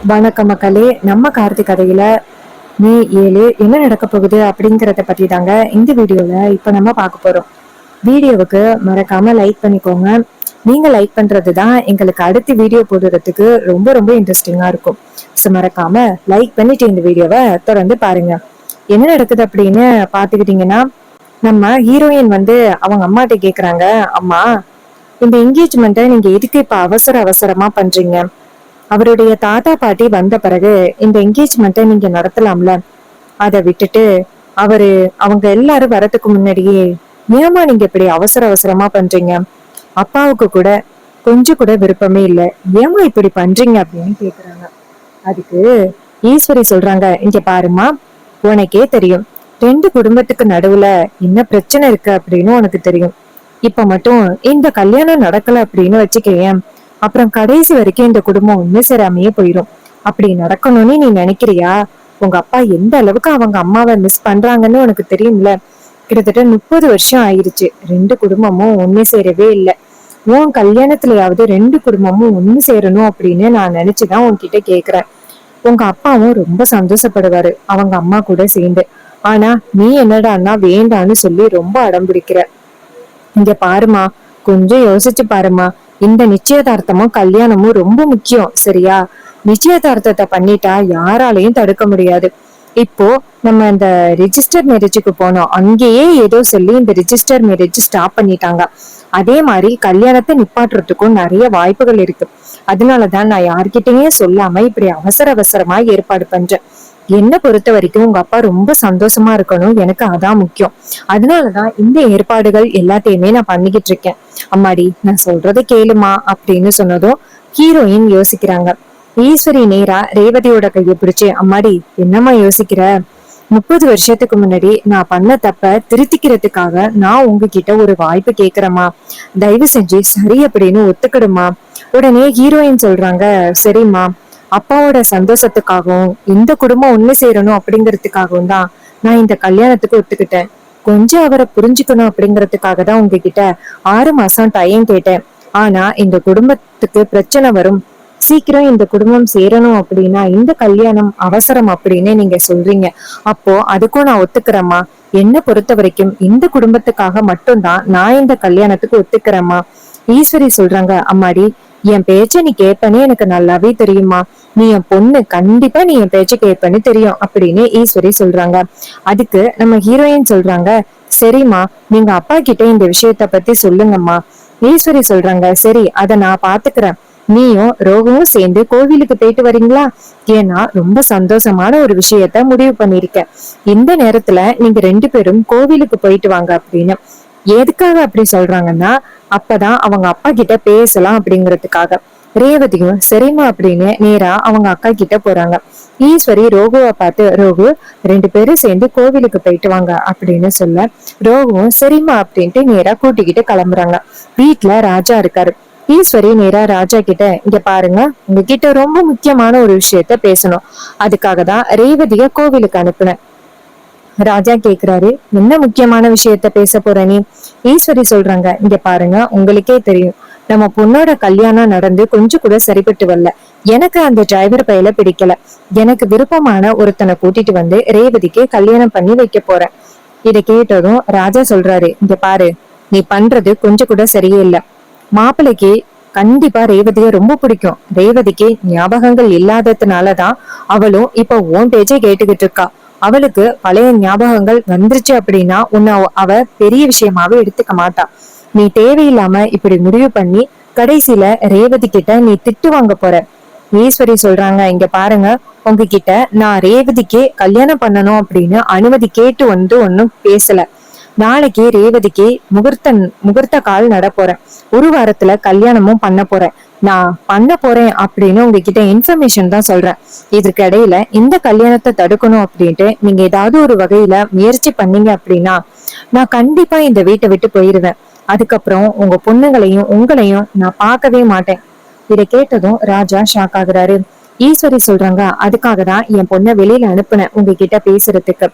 வணக்கம் மக்களே. நம்ம கார்த்திக் கதையில மே 7 என்ன நடக்க போகுது அப்படிங்கறத பத்தி தாங்க இந்த வீடியோல இப்ப நம்ம பார்க்க போறோம். வீடியோவுக்கு மறக்காம லைக் பண்ணிக்கோங்க. நீங்க லைக் பண்றதுதான் எங்களுக்கு அடுத்த வீடியோ போடுறதுக்கு ரொம்ப ரொம்ப இன்ட்ரெஸ்டிங்கா இருக்கும். ஸோ மறக்காம லைக் பண்ணிட்டு இந்த வீடியோவை தொடர்ந்து பாருங்க. என்ன நடக்குது அப்படின்னு பாத்துக்கிட்டீங்கன்னா, நம்ம ஹீரோயின் அவங்க அம்மாட்ட கேக்குறாங்க, அம்மா இந்த என்கேஜ்மெண்ட்டை நீங்க எதுக்கு இப்ப அவசர அவசரமா பண்றீங்க? அவருடைய தாத்தா பாட்டி வந்த பிறகு இந்த என்கேஜ்மெண்ட்டை நீங்க நடத்தலாம்ல. அதை விட்டுட்டு அவரு அவங்க எல்லாரும் வரதுக்கு முன்னாடியே ஏமா நீங்க இப்படி அவசர அவசரமா பண்றீங்க? அப்பாவுக்கு கூட கொஞ்சம் கூட விருப்பமே இல்ல, ஏமா இப்படி பண்றீங்க அப்படின்னு கேக்குறாங்க. அதுக்கு ஈஸ்வரி சொல்றாங்க, இங்க பாருமா, உனக்கே தெரியும் ரெண்டு குடும்பத்துக்கு நடுவுல என்ன பிரச்சனை இருக்கு அப்படின்னு உனக்கு தெரியும். இப்ப மட்டும் இந்த கல்யாணம் நடக்கல அப்படின்னு வச்சுக்கேன், அப்புறம் கடைசி வரைக்கும் இந்த குடும்பம் ஒண்ணு சேராமையே போயிடும். அப்படி நடக்கணும்னு நீ நினைக்கிறியா? உங்க அப்பா எந்த அளவுக்கு அவங்க அம்மாவை மிஸ் பண்றாங்கன்னு உனக்கு தெரியும்ல. கிட்டத்தட்ட 30 வருஷம் ஆயிருச்சு, ரெண்டு குடும்பமும் ஒண்ணு சேரவே இல்லை. உன் கல்யாணத்துலயாவது ரெண்டு குடும்பமும் ஒண்ணு சேரணும் அப்படின்னு நான் நினைச்சுதான் உன்கிட்ட கேக்குறேன். உங்க அப்பாவும் ரொம்ப சந்தோஷப்படுவாரு அவங்க அம்மா கூட சேர்ந்து. ஆனா நீ என்னடான்னா வேண்டான்னு சொல்லி ரொம்ப அடம் பிடிக்கிற. இங்க பாருமா, கொஞ்சம் யோசிச்சு பாருமா. இந்த நிச்சயதார்த்தமும் கல்யாணமும் ரொம்ப முக்கியம், சரியா? நிச்சயதார்த்தத்தை பண்ணிட்டா யாராலையும் தடுக்க முடியாது. இப்போ நம்ம இந்த ரிஜிஸ்டர் மேரேஜுக்கு போனோம், அங்கேயே ஏதோ சொல்லி இந்த ரிஜிஸ்டர் மேரேஜ் ஸ்டாப் பண்ணிட்டாங்க. அதே மாதிரி கல்யாணத்தை நிப்பாட்டுறதுக்கும் நிறைய வாய்ப்புகள் இருக்கு. அதனாலதான் நான் யார்கிட்டயே சொல்லாம இப்படி அவசர அவசரமா ஏற்பாடு பண்றேன். என்ன பொறுத்த வரைக்கும் உங்க அப்பா ரொம்ப சந்தோஷமா இருக்கணும், எனக்கு அதான் முக்கியம். அதனாலதான் இந்த ஏற்பாடுகள் எல்லாத்தையுமே நான் பண்ணிக்கிட்டு இருக்கேன். அம்மாடி, நான் சொல்றதை கேளுமா அப்படின்னு சொன்னதும் ஹீரோயின் யோசிக்கிறாங்க. ஈஸ்வரி நேரா ரேவதியோட கையை பிடிச்சு, அம்மாடி என்னம்மா யோசிக்கிற? 30 வருஷத்துக்கு முன்னாடி நான் பண்ண தப்ப திருத்திக்கிறதுக்காக நான் உங்ககிட்ட ஒரு வாய்ப்பு கேக்குறேம்மா. தயவு செஞ்சு சரி அப்படின்னு ஒத்துக்கிடுமா. உடனே ஹீரோயின் சொல்றாங்க, சரிம்மா, அப்பாவோட சந்தோஷத்துக்காகவும் இந்த குடும்பம் ஒண்ணு சேரணும் அப்படிங்கறதுக்காகவும் தான் நான் இந்த கல்யாணத்துக்கு ஒத்துக்கிட்டேன். கொஞ்சம் அவரை புரிஞ்சுக்கணும் அப்படிங்கறதுக்காக தான் உங்ககிட்ட 6 மாசம் டைம் கேட்டேன். ஆனா இந்த குடும்பத்துக்கு பிரச்சனை வரும், சீக்கிரம் இந்த குடும்பம் சேரணும் அப்படின்னா இந்த கல்யாணம் அவசரம் அப்படின்னு நீங்க சொல்றீங்க. அப்போ அதுக்கும் நான் ஒத்துக்கிறேம்மா. என்ன பொறுத்த வரைக்கும் இந்த குடும்பத்துக்காக மட்டும்தான் நான் இந்த கல்யாணத்துக்கு ஒத்துக்கிறேம்மா. ஈஸ்வரி சொல்றாங்க, அம்மாடி, என் பேச்ச நீ கேட்பனே எனக்கு நல்லாவே தெரியுமா. நீ என் பொண்ணு, கண்டிப்பா நீ என் பேச்ச கேட்பன்னு தெரியும் அப்படின்னு ஈஸ்வரி சொல்றாங்க. அதுக்கு நம்ம ஹீரோயின் சொல்றாங்க, சரிம்மா, நீங்க அப்பா கிட்ட இந்த விஷயத்த பத்தி சொல்லுங்கம்மா. ஈஸ்வரி சொல்றாங்க, சரி, அத நான் பாத்துக்கிறேன். நீயும் ரோகவும் சேர்ந்து கோவிலுக்கு போயிட்டு வரீங்களா? ஏன்னா ரொம்ப சந்தோஷமான ஒரு விஷயத்த முடிவு பண்ணிருக்கேன். இந்த நேரத்துல நீங்க ரெண்டு பேரும் கோவிலுக்கு போயிட்டு வாங்க அப்படின்னு. எதுக்காக அப்படி சொல்றாங்கன்னா, அப்பதான் அவங்க அப்பா கிட்ட பேசலாம் அப்படிங்கறதுக்காக. ரேவதியும் சரிம்மா அப்படின்னு நேரா அவங்க அக்கா கிட்ட போறாங்க. ஈஸ்வரி ரோகுவை பார்த்து, ரோகு, ரெண்டு பேரும் சேர்ந்து கோவிலுக்கு போயிட்டு வாங்க அப்படின்னு சொல்ல, ரோகுவும் சரிம்மா அப்படின்ட்டு நேரா கூட்டிக்கிட்டு கிளம்புறாங்க. வீட்டுல ராஜா இருக்காரு. ஈஸ்வரி நேரா ராஜா கிட்ட, இங்க பாருங்க, உங்ககிட்ட ரொம்ப முக்கியமான ஒரு விஷயத்த பேசணும். அதுக்காக தான் ரேவதிய கோவிலுக்கு அனுப்புனேன். ராஜா கேக்குறாரு, என்ன முக்கியமான விஷயத்த பேச போற நீ? ஈஸ்வரி சொல்றாங்க, இங்க பாருங்க, உங்களுக்கே தெரியும், நம்ம பொண்ணோட கல்யாணம் நடந்து கொஞ்சம் கூட சரிப்பட்டு வரல. எனக்கு அந்த டிரைவர் பையில பிடிக்கல. எனக்கு விருப்பமான ஒருத்தனை கூட்டிட்டு வந்து ரேவதிக்கு கல்யாணம் பண்ணி வைக்க போறேன். இதை கேட்டதும் ராஜா சொல்றாரு, இங்க பாரு, நீ பண்றது கொஞ்சம் கூட சரியே இல்ல. மாப்பிள்ளைக்கு கண்டிப்பா ரேவதிய ரொம்ப பிடிக்கும். ரேவதிக்கு ஞாபகங்கள் இல்லாததுனாலதான் அவளும் இப்ப உன் பேச்சை கேட்டுக்கிட்டு இருக்கா. அவளுக்கு பழைய ஞாபகங்கள் வந்துருச்சு அப்படின்னா உன்னை அவ பெரிய விஷயமாவே எடுத்துக்க மாட்டா. நீ தேவையில்லாம இப்படி முடிவு பண்ணி கடைசியில ரேவதி கிட்ட நீ திட்டு வாங்க போற. ஈஸ்வரி சொல்றாங்க, இங்க பாருங்க, உங்ககிட்ட நான் ரேவதிக்கு கல்யாணம் பண்ணணும் அப்படின்னு அனுமதி கேட்டு ஒன்னும் பேசல. நாளைக்கு ரேவதிக்கு முகூர்த்த கால் நட போறேன். ஒரு வாரத்துல கல்யாணமும் பண்ண போறேன். நான் பண்ண போறேன் அப்படின்னு உங்ககிட்ட இன்ஃபர்மேஷன் தான் சொல்றேன். இதுக்கு இடையில இந்த கல்யாணத்தை தடுக்கணும் அப்படின்ட்டு நீங்க ஏதாவது ஒரு வகையில முயற்சி பண்ணீங்க அப்படின்னா நான் கண்டிப்பா இந்த வீட்டை விட்டு போயிருவேன். அதுக்கப்புறம் உங்க பொண்ணுங்களையும் உங்களையும் நான் பார்க்கவே மாட்டேன். இதை கேட்டதும் ராஜா ஷாக் ஆகுறாரு. ஈஸ்வரி சொல்றாங்க, அதுக்காக தான் என் பொண்ணை வெளியில அனுப்புனேன் உங்ககிட்ட பேசுறதுக்கு.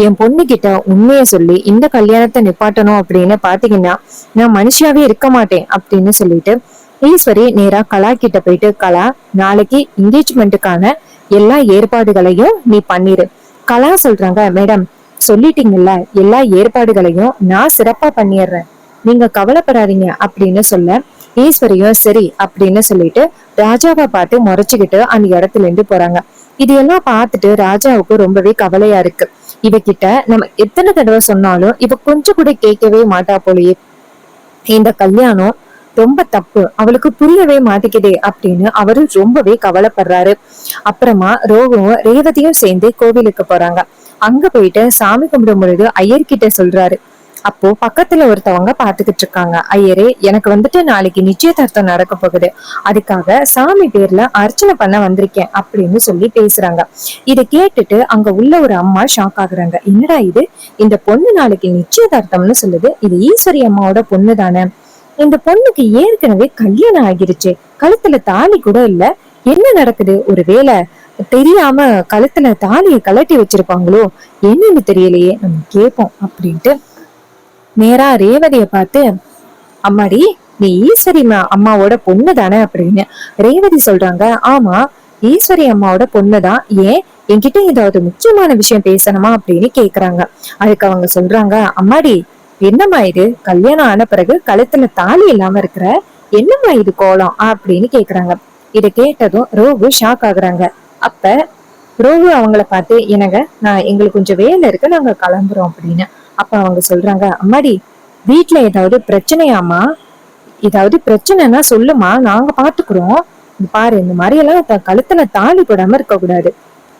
என் பொண்ணு கிட்ட உண்மைய சொல்லி இந்த கல்யாணத்தை நிப்பாட்டணும் அப்படின்னு பாத்தீங்கன்னா நான் மனுஷியாவே இருக்க மாட்டேன் அப்படின்னு சொல்லிட்டு ஈஸ்வரி நேரா கலா கிட்ட போயிட்டு, கலா, நாளைக்கு என்கேஜ்மெண்ட்டுக்கான எல்லா ஏற்பாடுகளையும் நீ பண்ணிரு. கலா சொல்றாங்க, மேடம் சொல்லிட்டீங்கல்ல, எல்லா ஏற்பாடுகளையும் நான் சிறப்பா பண்ணிடுறேன், நீங்க கவலைப்படாதீங்க அப்படின்னு சொல்ல, ஈஸ்வரியும் சரி அப்படின்னு சொல்லிட்டு ராஜாவை பார்த்து முறைச்சுக்கிட்டு அந்த இடத்துல இருந்து போறாங்க. இது எல்லாம் பார்த்துட்டு ராஜாவுக்கு ரொம்பவே கவலையா இருக்கு. இவகிட்ட நம்ம எத்தனை தடவை சொன்னாலும் இவ கொஞ்சம் கூட கேட்கவே மாட்டா போலயே, இந்த கல்யாணம் ரொம்ப தப்பு, அவளுக்கு புரியவே மாட்டேங்குதே அப்படின்னு அவரு ரொம்பவே கவலைப்படுறாரு. அப்புறமா ரோகவும் ரேவதியும் சேர்ந்து கோவிலுக்கு போறாங்க. அங்க போயிட்டு சாமி கும்பிடும் பொழுது ஐயர்கிட்ட சொல்றாரு. அப்போ பக்கத்துல ஒருத்தவங்க பாத்துக்கிட்டு இருக்காங்க. ஐயரே, எனக்கு வந்துட்டு நாளைக்கு நிச்சயதார்த்தம் நடக்க போகுது, அதுக்காக சாமி பேர்ல அர்ச்சனை பண்ண வந்திருக்கேன் அப்படின்னு சொல்லி பேசுறாங்க. இத கேட்டுட்டு அங்க உள்ள ஒரு அம்மா ஷாக் ஆகுறாங்க. என்னடா இது, இந்த பொண்ணு நாளைக்கு நிச்சயதார்த்தம்னு சொல்லுது, இது ஈஸ்வரி அம்மாவோட பொண்ணு தானே, இந்த பொண்ணுக்கு ஏற்கனவே கல்யாணம் ஆகிருச்சு, கழுத்துல தாலி கூட இல்ல, என்ன நடக்குது, ஒருவேளை தெரியாம கழுத்துல தாலியை கலட்டி வச்சிருப்பாங்களோ என்னன்னு தெரியலையே, நம்ம கேட்போம் அப்படின்ட்டு நேரா ரேவதிய பார்த்து, அம்மாடி நீ ஈஸ்வரி அம்மாவோட பொண்ணு தானே அப்படின்னு ரேவதி சொல்றாங்க. ஆமா, ஈஸ்வரி அம்மாவோட பொண்ணுதான், ஏன் என்கிட்ட ஏதாவது முக்கியமான விஷயம் பேசணுமா அப்படின்னு கேக்குறாங்க. அதுக்கு அவங்க சொல்றாங்க, அம்மாடி என்னம்மா இது, கல்யாணம் ஆன பிறகு கழுத்துல தாலி இல்லாம இருக்கிற, என்னம்மா இது கோலம் அப்படின்னு கேக்குறாங்க. இத கேட்டதும் ரோகு ஷாக் ஆகுறாங்க. அப்ப ரோகு அவங்கள பார்த்து, என்னங்க நான் எங்களுக்கு கொஞ்சம் வேலை இருக்கு, நாங்க கிளம்புறோம் அப்படின்னு. அப்ப அவங்க சொல்றாங்க, அம்மாடி வீட்டுல ஏதாவது பிரச்சனையாமா, ஏதாவது பிரச்சனைனா சொல்லுமா, நாங்க பாத்துக்கிறோம், பாரு இந்த மாதிரி எல்லாம் கழுத்துல தாலி போடாம இருக்க கூடாது,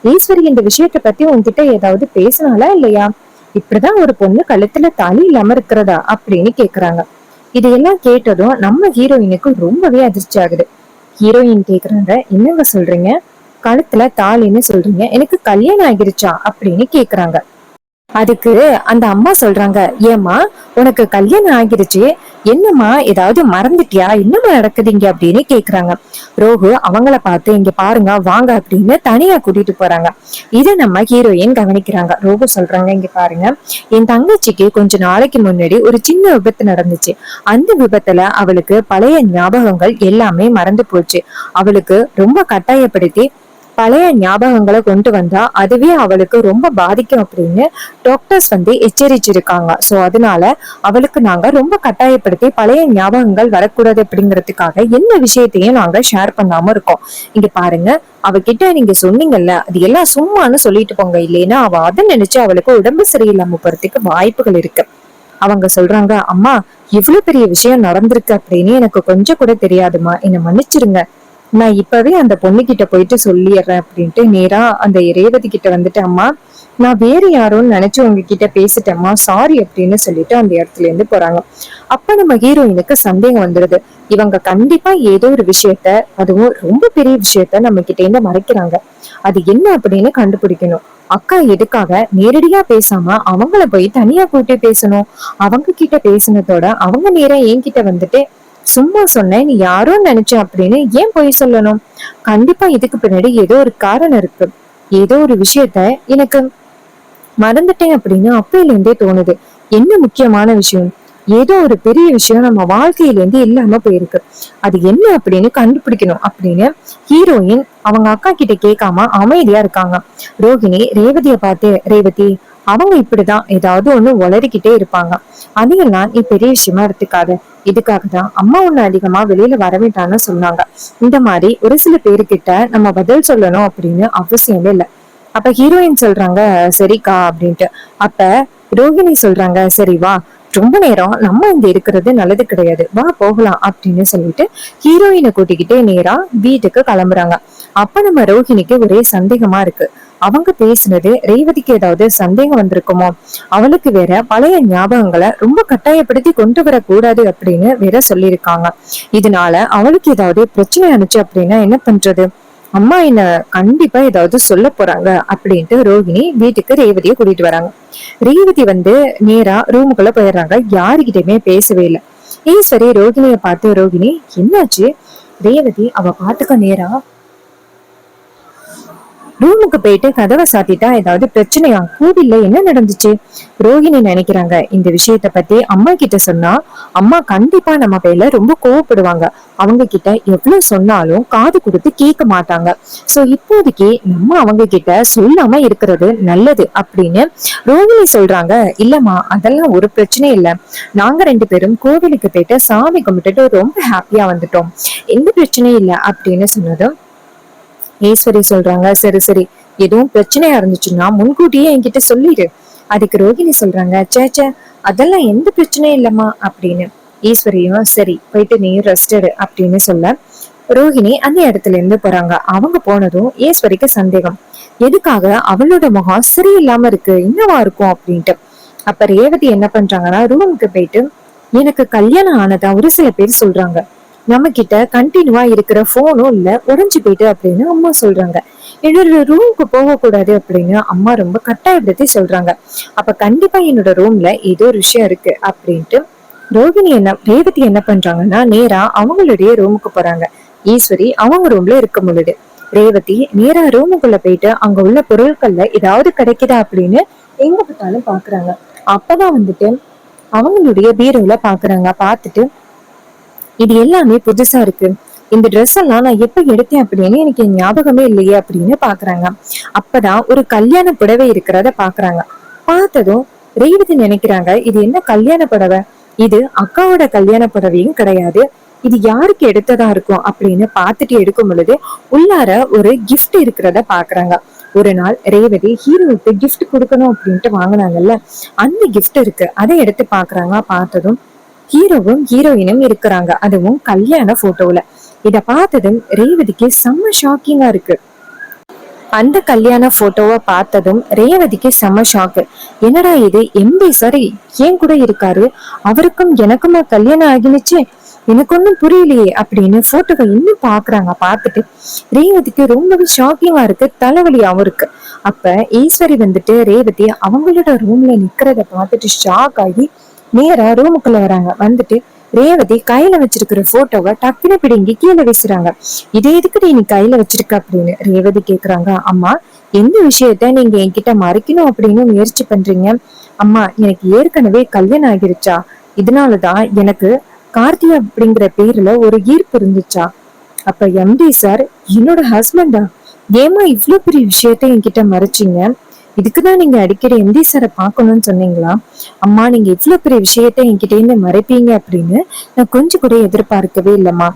ஈஸ்வரி இந்த விஷயத்த பத்தி உன்கிட்ட ஏதாவது பேசினாலா இல்லையா, இப்படிதான் ஒரு பொண்ணு கழுத்துல தாலி இல்லாம இருக்கிறதா அப்படின்னு கேக்குறாங்க. இதையெல்லாம் கேட்டதும் நம்ம ஹீரோயினுக்கு ரொம்பவே அதிர்ச்சி ஆகுது. ஹீரோயின் கேக்குறாங்க, என்னங்க சொல்றீங்க, கழுத்துல தாலின்னு சொல்றீங்க, எனக்கு கல்யாணம் ஆகிருச்சா அப்படின்னு கேக்குறாங்க. அதுக்கு அந்த அம்மா சொல்றாங்க, ஏமா உனக்கு கல்யாணம் ஆகிருச்சு, என்னம்மா ஏதாவது மறந்துட்டியா, என்னம்மா நடக்குதுங்க அப்படின்னு கேக்குறாங்க. ரோகு அவங்கள பார்த்து, இங்க பாருங்க வாங்க அப்படின்னு தனியா கூட்டிட்டு போறாங்க. இத நம்ம ஹீரோயின் கவனிக்கிறாங்க. ரோகு சொல்றாங்க, இங்க பாருங்க, என் தங்கச்சிக்கு கொஞ்ச நாளைக்கு முன்னாடி ஒரு சின்ன விபத்து நடந்துச்சு, அந்த விபத்துல அவளுக்கு பழைய ஞாபகங்கள் எல்லாமே மறந்து போச்சு, அவளுக்கு ரொம்ப கட்டாயப்படுத்தி பழைய ஞாபகங்களை கொண்டு வந்தா அதுவே அவளுக்கு ரொம்ப பாதிக்கும் அப்படின்னு டாக்டர்ஸ் எச்சரிச்சிருக்காங்க. சோ அதனால அவளுக்கு நாங்க ரொம்ப கட்டாயப்படுத்தி பழைய ஞாபகங்கள் வரக்கூடாது அப்படிங்கறதுக்காக என்ன விஷயத்தையும் நாங்க ஷேர் பண்ணாம இருக்கோம். இங்க பாருங்க, அவகிட்ட நீங்க சொன்னீங்கல்ல, அது எல்லாம் சும்மான்னு சொல்லிட்டு போங்க, இல்லைன்னா அவ அதை நினைச்சு அவளுக்கு உடம்பு சரியில்லாம போறதுக்கு வாய்ப்புகள் இருக்கு. அவங்க சொல்றாங்க, அம்மா இவ்வளவு பெரிய விஷயம் நடந்திருக்கு அப்படின்னு எனக்கு கொஞ்சம் கூட தெரியாதுமா, என்னை மன்னிச்சிருங்க, நான் இப்பவே அந்த பொண்ணு கிட்ட போயிட்டு சொல்லிடுறேன் அப்படின்ட்டு நேரா அந்த ரேவதி கிட்ட வந்துட்டு, அம்மா நான் வேற யாரோன்னு நினைச்சு உங்ககிட்ட பேசிட்டேம்மா, சாரி அப்படின்னு சொல்லிட்டு அந்த இடத்துல இருந்து போறாங்க. அப்ப நம்ம ஹீரோயினுக்கு சந்தேகம் வந்துடுது, இவங்க கண்டிப்பா ஏதோ ஒரு விஷயத்த, அதுவும் ரொம்ப பெரிய விஷயத்த நம்ம கிட்ட இருந்து மறைக்கிறாங்க, அது என்ன அப்படின்னு கண்டுபிடிக்கணும். அக்கா எதுக்காக நேரடியா பேசாம அவங்கள போய் தனியா கூட்டி பேசணும், அவங்க கிட்ட பேசினதோட அவங்க நேரா என்கிட்ட வந்துட்டு சும்மா சொன்னேன் நீ யாரோ நினைச்ச அப்படின்னு ஏன் போய் சொல்லணும், கண்டிப்பா இதுக்கு பின்னாடி ஏதோ ஒரு காரணம் இருக்கு, ஏதோ ஒரு விஷயத்த எனக்கு மறந்துட்டேன் அப்படின்னு அப்பையில இருந்தே தோணுது, என்ன முக்கியமான விஷயம், ஏதோ ஒரு பெரிய விஷயம் நம்ம வாழ்க்கையில இருந்து இல்லாம போயிருக்கு, அது என்ன அப்படின்னு கண்டுபிடிக்கணும் அப்படின்னு ஹீரோயின் அவங்க அக்கா கிட்ட கேட்காம அமைதியா இருக்காங்க. ரோகிணி ரேவதிய பார்த்து, ரேவதி அவங்க இப்படிதான் ஏதாவது ஒண்ணு உளறிக்கிட்டே இருப்பாங்க, அதையெல்லாம் நீ பெரிய விஷயமா எடுத்துக்காத, இதுக்காக தான் அம்மா ஒண்ணு அதிகமா வெளியில வரவேண்டான்னு சொன்னாங்க, இந்த மாதிரி ஒரு சில பேருக்கிட்ட நம்ம பதில் சொல்லணும் அப்படின்னு அவசியமே இல்லை. அப்ப ஹீரோயின் சொல்றாங்க, சரிக்கா அப்படின்ட்டு. அப்ப ரோஹிணி சொல்றாங்க, சரி வா, ரொம்ப நேரம் நம்ம இங்க இருக்கிறது நல்லது கிடையாது, வா போகலாம் அப்படின்னு சொல்லிட்டு ஹீரோயினை கூட்டிக்கிட்டே நேரா வீட்டுக்கு கிளம்புறாங்க. அப்ப நம்ம ரோஹிணிக்கு ஒரே சந்தேகமா இருக்கு, அவங்க பேசுனது ரேவதிக்கு ஏதாவது சந்தேகம் வந்திருக்குமோ, அவளுக்கு வேற பழைய ஞாபகங்களை ரொம்ப கட்டாயப்படுத்தி கொண்டு வரக்கூடாது அப்படின்னு வேற சொல்லியிருக்காங்க, இதனால அவளுக்கு ஏதாவது பிரச்சனை ஆனிச்சு அப்படின்னா என்ன பண்றது, அம்மா என்ன கண்டிப்பா ஏதாவது சொல்ல போறாங்க அப்படின்ட்டு ரோஹிணி வீட்டுக்கு ரேவதியை கூட்டிட்டு வராங்க. ரேவதி நேரா ரூமுக்குள்ள போயிடுறாங்க, யாருகிட்டயுமே பேசவே இல்லை. சரி ரோஹிணிய பார்த்து, ரோஹிணி என்னாச்சு, ரேவதி அவ பாட்டுக்க நேரா ரூமுக்கு போயிட்டு கதவை சாத்திட்டா ஏதாவது பிரச்சனையா, கோவில்ல என்ன நடந்துச்சு? ரோஹிணி நினைக்கிறாங்க இந்த விஷயத்த பத்தி அம்மா கிட்ட சொன்னா அம்மா கண்டிப்பா நம்ம பேர்ல ரொம்ப கோவப்படுவாங்க. அவங்க கிட்ட எவ்வளவு சொன்னாலும் காது கொடுத்து கேட்க மாட்டாங்க. சோ இப்போதைக்கு நம்ம அவங்க கிட்ட சொல்லாம இருக்கிறது நல்லது அப்படின்னு ரோஹிணி சொல்றாங்க. இல்லம்மா, அதெல்லாம் ஒரு பிரச்சனையும் இல்ல. நாங்க 2 பேரும் கோவிலுக்கு போயிட்டு சாமி கும்பிட்டுட்டு ரொம்ப ஹாப்பியா வந்துட்டோம். எந்த பிரச்சனையும் இல்ல அப்படின்னு சொன்னதும் ஈஸ்வரி சொல்றாங்க, சரி சரி, எதுவும் பிரச்சனையா இருந்துச்சுன்னா முன்கூட்டியே என்கிட்ட சொல்லிடு. அதுக்கு ரோகிணி சொல்றாங்க, சேச்சே அதெல்லாம் எந்த பிரச்சனையும் இல்லம்மா அப்படின்னு. ஈஸ்வரியும் சரி போயிட்டு நீ ரெஸ்ட் எடு அப்படின்னு சொல்ல ரோஹிணி அந்த இடத்துல இருந்து போறாங்க. அவங்க போனதும் ஈஸ்வரிக்கு சந்தேகம், எதுக்காக அவளோட முகம் சரியில்லாம இருக்கு, என்னவா இருக்கும் அப்படின்ட்டு. அப்ப ரேவதி என்ன பண்றாங்கன்னா ரூமுக்கு போயிட்டு எனக்கு கல்யாணம் ஆனதா ஒரு சில பேர் சொல்றாங்க, நம்ம கிட்ட கண்டினியூவா இருக்கிற போனும் இல்ல, உடைஞ்சு போயிட்டு அப்படின்னு அம்மா சொல்றாங்க. என்னோட ரூமுக்கு போக கூடாது அப்படின்னு அம்மா ரொம்ப கட்டாயப்படுத்தி சொல்றாங்க. அப்ப கண்டிப்பா என்னோட ரூம்ல ஏதோ ஒரு விஷயம் இருக்கு அப்படின்ட்டு ரேவதி என்ன பண்றாங்கன்னா நேரா அவங்களுடைய ரூமுக்கு போறாங்க. ஈஸ்வரி அவங்க ரூம்ல இருக்க பொழுது ரேவதி நேரா ரூமுக்குள்ள போயிட்டு அங்க உள்ள பொருட்கள்ல ஏதாவது கிடைக்குதா அப்படின்னு எங்க பார்த்தாலும் பாக்குறாங்க. அப்பதான் வந்துட்டு அவங்களுடைய பீரோல பாக்குறாங்க. பார்த்துட்டு இது எல்லாமே புதுசா இருக்கு, இந்த ட்ரெஸ் எல்லாம் நான் எப்ப எடுத்தேன் அப்படின்னு எனக்கு ஞாபகமே இல்லையே அப்படின்னு பாக்குறாங்க. அப்பதான் ஒரு கல்யாண புடவை இருக்கிறத பாக்குறாங்க. பார்த்ததும் ரேவதி நினைக்கிறாங்க, இது என்ன கல்யாண புடவை, இது அக்காவோட கல்யாண புடவையும் கிடையாது, இது யாருக்கு எடுத்ததா இருக்கும் அப்படின்னு பார்த்துட்டு எடுக்கும் பொழுது உள்ளார ஒரு கிஃப்ட் இருக்கிறத பாக்குறாங்க. ஒரு நாள் ரேவதி ஹீரோவுக்கு கிஃப்ட் கொடுக்கணும் அப்படின்ட்டு வாங்கினாங்கல்ல, அந்த கிஃப்ட் இருக்கு. அதை எடுத்து பாக்குறாங்க. பார்த்ததும் ஹீரோவும் ஹீரோயினும் இருக்கிறாங்க, அதுவும் கல்யாண போட்டோல. இத பார்த்ததும் ரேவதிக்கு செம்ம ஷாக்கிங்கா இருக்கு. அந்த கல்யாண போட்டோவை பார்த்ததும் ரேவதிக்கு செம்ம ஷாக்கு. என்னடா இது, எம்பி சாரி ஏன் கூட இருக்காரு, அவருக்கும் எனக்குமா கல்யாணம் ஆகினுச்சு, எனக்கு ஒண்ணும் புரியலையே அப்படின்னு போட்டோவை இன்னும் பாக்குறாங்க. பார்த்துட்டு ரேவதிக்கு ரொம்பவே ஷாக்கிங்கா இருக்கு, தலைவலியாவும் இருக்கு. அப்ப ஈஸ்வரி வந்துட்டு ரேவதி அவங்களோட ரூம்ல நிக்கிறத பார்த்துட்டு ஷாக் ஆகி நேரா ரூமுக்குள்ள வராங்க. வந்துட்டு ரேவதி கையில வச்சிருக்கிற போட்டோவை டக்குனு பிடுங்கி கீழே வீசுறாங்க. இதே எதுக்கு நீ கையில வச்சிருக்க அப்படின்னு ரேவதி கேக்குறாங்க. அம்மா, எந்த விஷயத்த நீங்க என்கிட்ட மறைக்கணும் அப்படின்னு முயற்சி பண்றீங்க? அம்மா, எனக்கு ஏற்கனவே கல்யாணம் ஆகிருச்சா, இதனாலதான் எனக்கு கார்த்தியா அப்படிங்கிற பேர்ல ஒரு ஈர்ப்பு இருந்துச்சா. அப்ப எம்டி சார் என்னோட ஹஸ்பண்டா, ஏமா இவ்வளவு பெரிய விஷயத்த என்கிட்ட மறைச்சிங்க, இதுக்குதான் நீங்க அடிக்கடி எம்டி சாரை பாக்கணும்னு சொன்னீங்களா? அம்மா, நீங்க இவ்வளவு பெரிய விஷயத்த என்கிட்ட இருந்து மறைப்பீங்க அப்படின்னு நான் கொஞ்சம் கூட எதிர்பார்க்கவே இல்லம்மா,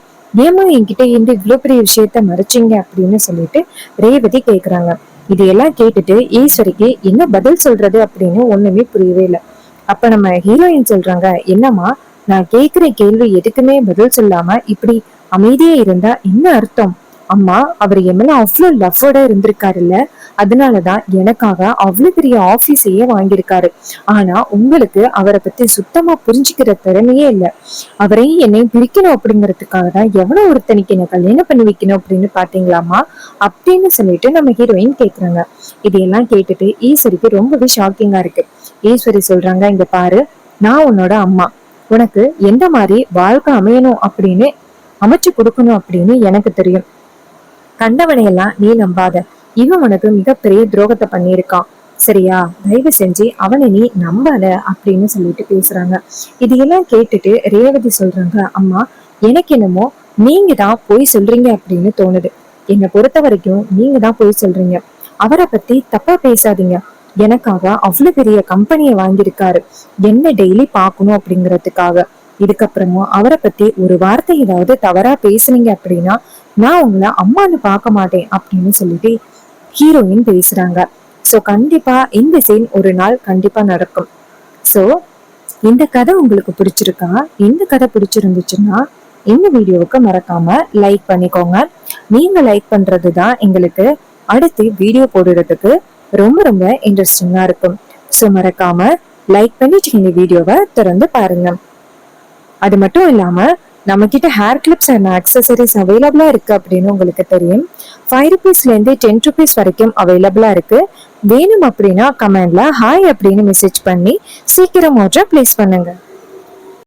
ஏமா என்கிட்ட இருந்து இவ்வளவு பெரிய விஷயத்த மறைச்சிங்க அப்படின்னு சொல்லிட்டு ரேவதி கேக்குறாங்க. இதையெல்லாம் கேட்டுட்டு ஈஸ்வரிக்கு என்ன பதில் சொல்றது அப்படின்னு ஒண்ணுமே புரியவே இல்லை. அப்ப நம்ம ஹீரோயின் சொல்றாங்க, என்னம்மா, நான் கேக்குற கேள்வி எதுக்குமே பதில் சொல்லாம இப்படி அமைதியே இருந்தா என்ன அர்த்தம்? அம்மா, அவர் என் மேல அவ்வளவு லவ்வோட இருந்திருக்காருல்ல, அதனாலதான் எனக்காக அவ்வளவு பெரிய ஆபீஸையே வாங்கியிருக்காரு. ஆனா உங்களுக்கு அவரை பத்தி சுத்தமா புரிஞ்சுக்கிற திறமையே இல்ல. அவரையும் என்னையும் பிரிக்கணும் அப்படிங்கறதுக்காக தான் எவ்வளவு ஒருத்தனிக்கு என்ன கல்யாணம் பண்ணி வைக்கணும் அப்படின்னு பாத்தீங்களாமா அப்படின்னு சொல்லிட்டு நம்ம ஹீரோயின் கேக்குறாங்க. இதையெல்லாம் கேட்டுட்டு ஈஸ்வரிக்கு ரொம்பவே ஷாக்கிங்கா இருக்கு. ஈஸ்வரி சொல்றாங்க, இங்க பாரு, நான் உன்னோட அம்மா, உனக்கு எந்த மாதிரி வாழ்க்கை அமையணும் அப்படின்னு அமைச்சு கொடுக்கணும் அப்படின்னு எனக்கு தெரியும். கண்டவனையெல்லாம் நீ நம்பாத, இவன் உனக்கு மிகப்பெரிய துரோகத்தை பண்ணியிருக்கான், சரியா? தயவு செஞ்சு அவனை நீ நம்பாத அப்படின்னு சொல்லிட்டு பேசுறாங்க. இதையெல்லாம் கேட்டுட்டு ரேவதி சொல்றாங்க, அம்மா, எனக்கு என்னமோ நீங்க தான் போய் சொல்றீங்க அப்படின்னு தோணுது. என்னை பொறுத்த வரைக்கும் நீங்க தான் போய் சொல்றீங்க. அவரை பத்தி தப்பா பேசாதீங்க. எனக்காக அவ்வளவு பெரிய கம்பெனியை வாங்கியிருக்காரு, என்ன டெய்லி பாக்கணும் அப்படிங்கறதுக்காக. இதுக்கப்புறமும் அவரை பத்தி ஒரு வார்த்தை ஏதாவது தவறா பேசுனீங்க அப்படின்னா நான் உங்களை அம்மான்னு பார்க்க மாட்டேன் அப்படின்னு சொல்லிட்டு ஹீரோயின் பேசுறாங்க. சோ கண்டிப்பா இந்த சீன் ஒரு நாள் கண்டிப்பா நடக்கும். சோ இந்த கதை உங்களுக்கு பிடிச்சிருக்கா? இந்த கதை பிடிச்சிருந்துச்சுன்னா இந்த வீடியோவுக்கு மறக்காம லைக் பண்ணிக்கோங்க. நீங்க லைக் பண்றதுதான் எங்களுக்கு அடுத்து வீடியோ போடுறதுக்கு ரொம்ப ரொம்ப இன்ட்ரெஸ்டிங்கா இருக்கும். சோ மறக்காம லைக் பண்ணிட்டு இந்த வீடியோவை தொடர்ந்து பாருங்க. அது மட்டும் இல்லாம நம்ம கிட்ட ஹேர் கிளிப்ஸ் அண்ட் அக்சசரிஸ் அவைலபிளா இருக்கு அப்படின்னு உங்களுக்கு தெரியும். 5 rupeesல இருந்து 10 rupees வரைக்கும் அவைலபிளா இருக்கு. வேணும் அப்படின்னா கமெண்ட்ல ஹாய் அப்படின்னு மெசேஜ் பண்ணி சீக்கிரம் ஆர்டர் பிளேஸ் பண்ணுங்க.